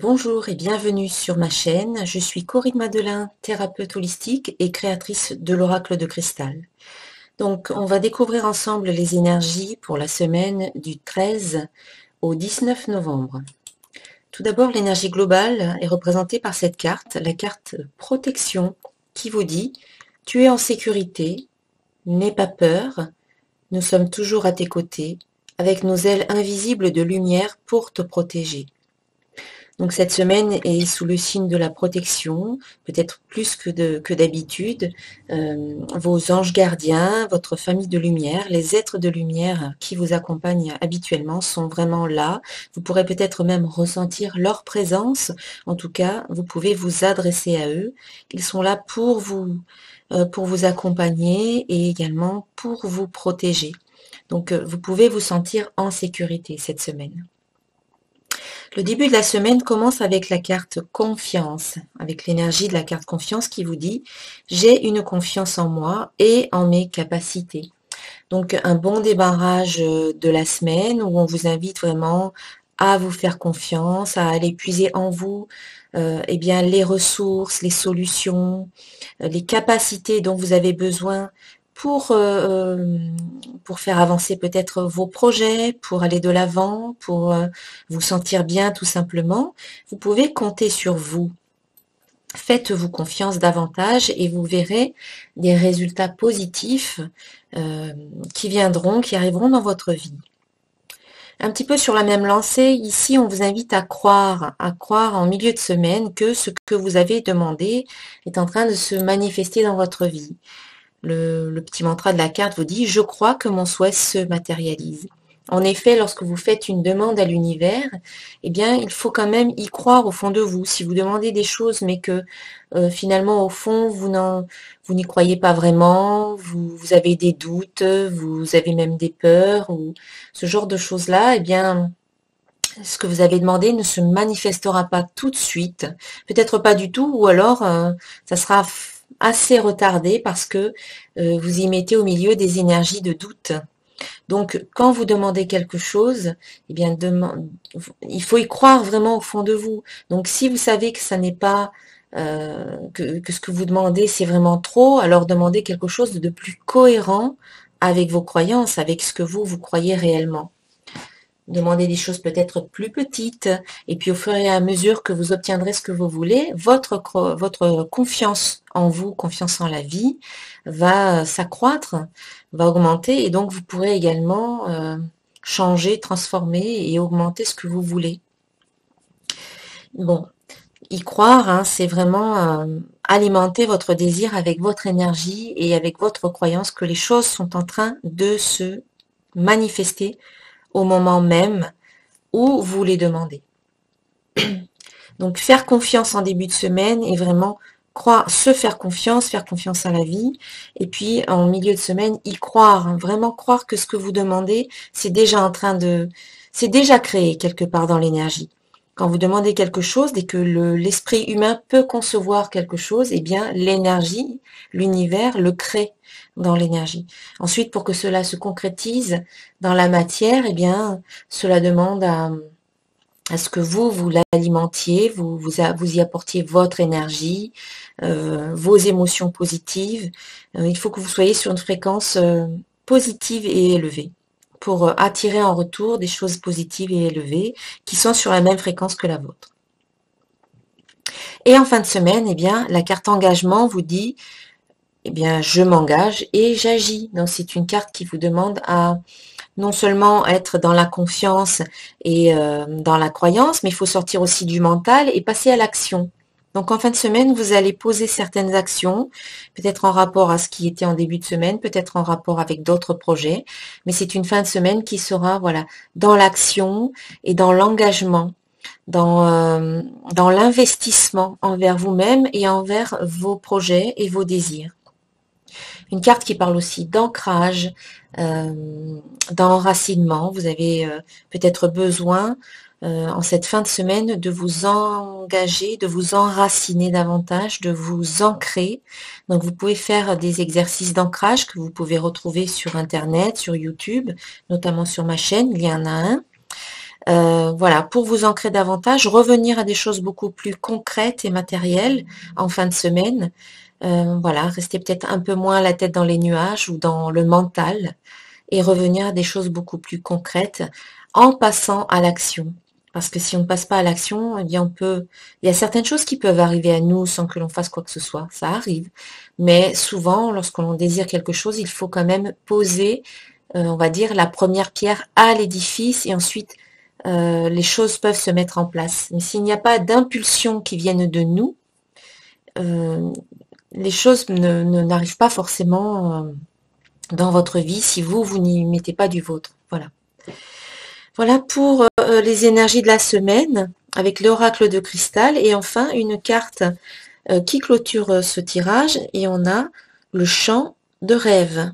Bonjour et bienvenue sur ma chaîne. Je suis Corinne Madelin, thérapeute holistique et créatrice de l'oracle de cristal. Donc, on va découvrir ensemble les énergies pour la semaine du 13 au 19 novembre. Tout d'abord, l'énergie globale est représentée par cette carte, la carte protection, qui vous dit « Tu es en sécurité, n'aie pas peur, nous sommes toujours à tes côtés, avec nos ailes invisibles de lumière pour te protéger. » Donc cette semaine est sous le signe de la protection, peut-être plus que d'habitude. Vos anges gardiens, votre famille de lumière, les êtres de lumière qui vous accompagnent habituellement sont vraiment là. Vous pourrez peut-être même ressentir leur présence. En tout cas, vous pouvez vous adresser à eux. Ils sont là pour vous accompagner et également pour vous protéger. Donc vous pouvez vous sentir en sécurité cette semaine. Le début de la semaine commence avec la carte confiance, avec l'énergie de la carte confiance qui vous dit « J'ai une confiance en moi et en mes capacités ». Donc un bon démarrage de la semaine où on vous invite vraiment à vous faire confiance, à aller puiser en vous eh bien, les ressources, les solutions, les capacités dont vous avez besoin pour, pour faire avancer peut-être vos projets, pour aller de l'avant, pour vous sentir bien tout simplement. Vous pouvez compter sur vous. Faites-vous confiance davantage et vous verrez des résultats positifs qui viendront, qui arriveront dans votre vie. Un petit peu sur la même lancée, ici on vous invite à croire en milieu de semaine que ce que vous avez demandé est en train de se manifester dans votre vie. Le petit mantra de la carte vous dit « Je crois que mon souhait se matérialise ». En effet, lorsque vous faites une demande à l'univers, eh bien, il faut quand même y croire au fond de vous. Si vous demandez des choses, mais que finalement, au fond, vous n'y croyez pas vraiment, vous avez des doutes, vous avez même des peurs, ou ce genre de choses-là, eh bien, ce que vous avez demandé ne se manifestera pas tout de suite, peut-être pas du tout, ou alors ça sera assez retardé parce que vous y mettez au milieu des énergies de doute. Donc, quand vous demandez quelque chose, eh bien, il faut y croire vraiment au fond de vous. Donc, si vous savez que ça n'est pas que ce que vous demandez, c'est vraiment trop, alors demandez quelque chose de plus cohérent avec vos croyances, avec ce que vous croyez réellement. Demandez des choses peut-être plus petites, et puis au fur et à mesure que vous obtiendrez ce que vous voulez, votre confiance en vous, confiance en la vie, va s'accroître, va augmenter, et donc vous pourrez également changer, transformer et augmenter ce que vous voulez. Bon, y croire, hein, c'est vraiment alimenter votre désir avec votre énergie et avec votre croyance que les choses sont en train de se manifester au moment même où vous les demandez. Donc faire confiance en début de semaine et vraiment se faire confiance à la vie, et puis en milieu de semaine y croire, hein, vraiment croire que ce que vous demandez, c'est déjà créé quelque part dans l'énergie. Quand vous demandez quelque chose, dès que l'esprit humain peut concevoir quelque chose, eh bien l'énergie, l'univers le crée dans l'énergie. Ensuite, pour que cela se concrétise dans la matière, eh bien cela demande à ce que vous l'alimentiez, vous y apportiez votre énergie, vos émotions positives. Il faut que vous soyez sur une fréquence positive et élevée pour attirer en retour des choses positives et élevées qui sont sur la même fréquence que la vôtre. Et en fin de semaine, eh bien, la carte engagement vous dit, eh bien, je m'engage et j'agis. Donc, c'est une carte qui vous demande à non seulement être dans la confiance et dans la croyance, mais il faut sortir aussi du mental et passer à l'action. Donc en fin de semaine, vous allez poser certaines actions, peut-être en rapport à ce qui était en début de semaine, peut-être en rapport avec d'autres projets, mais c'est une fin de semaine qui sera voilà dans l'action et dans l'engagement, dans l'investissement envers vous-même et envers vos projets et vos désirs. Une carte qui parle aussi d'ancrage, d'enracinement. Vous avez peut-être besoin en cette fin de semaine de vous engager, de vous enraciner davantage, de vous ancrer. Donc vous pouvez faire des exercices d'ancrage que vous pouvez retrouver sur Internet, sur YouTube, notamment sur ma chaîne, il y en a un. Voilà, pour vous ancrer davantage, revenir à des choses beaucoup plus concrètes et matérielles en fin de semaine. Voilà, rester peut-être un peu moins la tête dans les nuages ou dans le mental et revenir à des choses beaucoup plus concrètes en passant à l'action. Parce que si on ne passe pas à l'action, eh bien il y a certaines choses qui peuvent arriver à nous sans que l'on fasse quoi que ce soit. Ça arrive. Mais souvent, lorsque l'on désire quelque chose, il faut quand même poser, on va dire, la première pierre à l'édifice et ensuite les choses peuvent se mettre en place. Mais s'il n'y a pas d'impulsion qui viennent de nous, euh, les choses n'arrivent pas forcément dans votre vie si vous n'y mettez pas du vôtre. Voilà. Voilà pour les énergies de la semaine avec l'oracle de cristal et enfin une carte qui clôture ce tirage et on a le chant de rêve.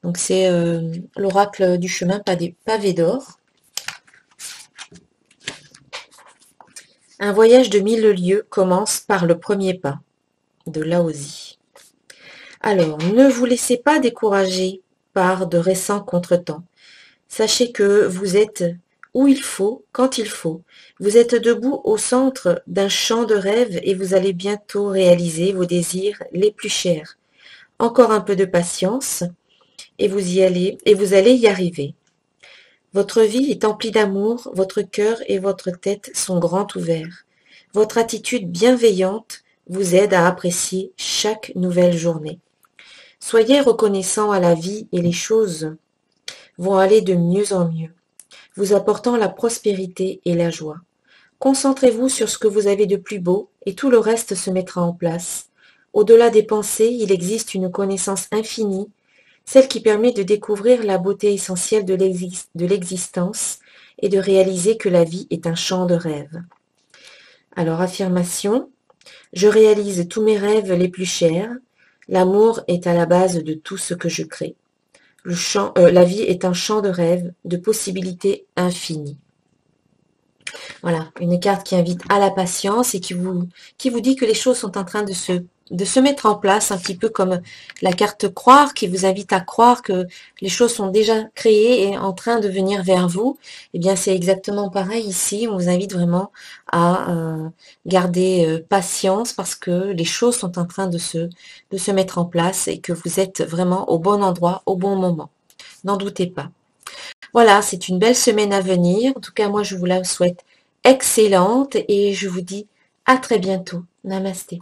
Donc c'est l'oracle du chemin pavé d'or. Un voyage de 1000 lieues commence par le premier pas de Laozi. Alors, ne vous laissez pas décourager par de récents contretemps. Sachez que vous êtes où il faut, quand il faut. Vous êtes debout au centre d'un champ de rêve et vous allez bientôt réaliser vos désirs les plus chers. Encore un peu de patience et vous allez y arriver. Votre vie est emplie d'amour, votre cœur et votre tête sont grands ouverts. Votre attitude bienveillante vous aide à apprécier chaque nouvelle journée. Soyez reconnaissant à la vie et les choses vont aller de mieux en mieux, vous apportant la prospérité et la joie. Concentrez-vous sur ce que vous avez de plus beau et tout le reste se mettra en place. Au-delà des pensées, il existe une connaissance infinie, celle qui permet de découvrir la beauté essentielle de l'existence et de réaliser que la vie est un champ de rêves. Alors, affirmation, je réalise tous mes rêves les plus chers, l'amour est à la base de tout ce que je crée. La vie est un champ de rêves, de possibilités infinies. Voilà, une carte qui invite à la patience et qui vous dit que les choses sont en train de se mettre en place, un petit peu comme la carte croire, qui vous invite à croire que les choses sont déjà créées et en train de venir vers vous. Eh bien, c'est exactement pareil ici. On vous invite vraiment à garder patience parce que les choses sont en train de se mettre en place et que vous êtes vraiment au bon endroit, au bon moment. N'en doutez pas. Voilà, c'est une belle semaine à venir. En tout cas, moi, je vous la souhaite excellente et je vous dis à très bientôt. Namasté.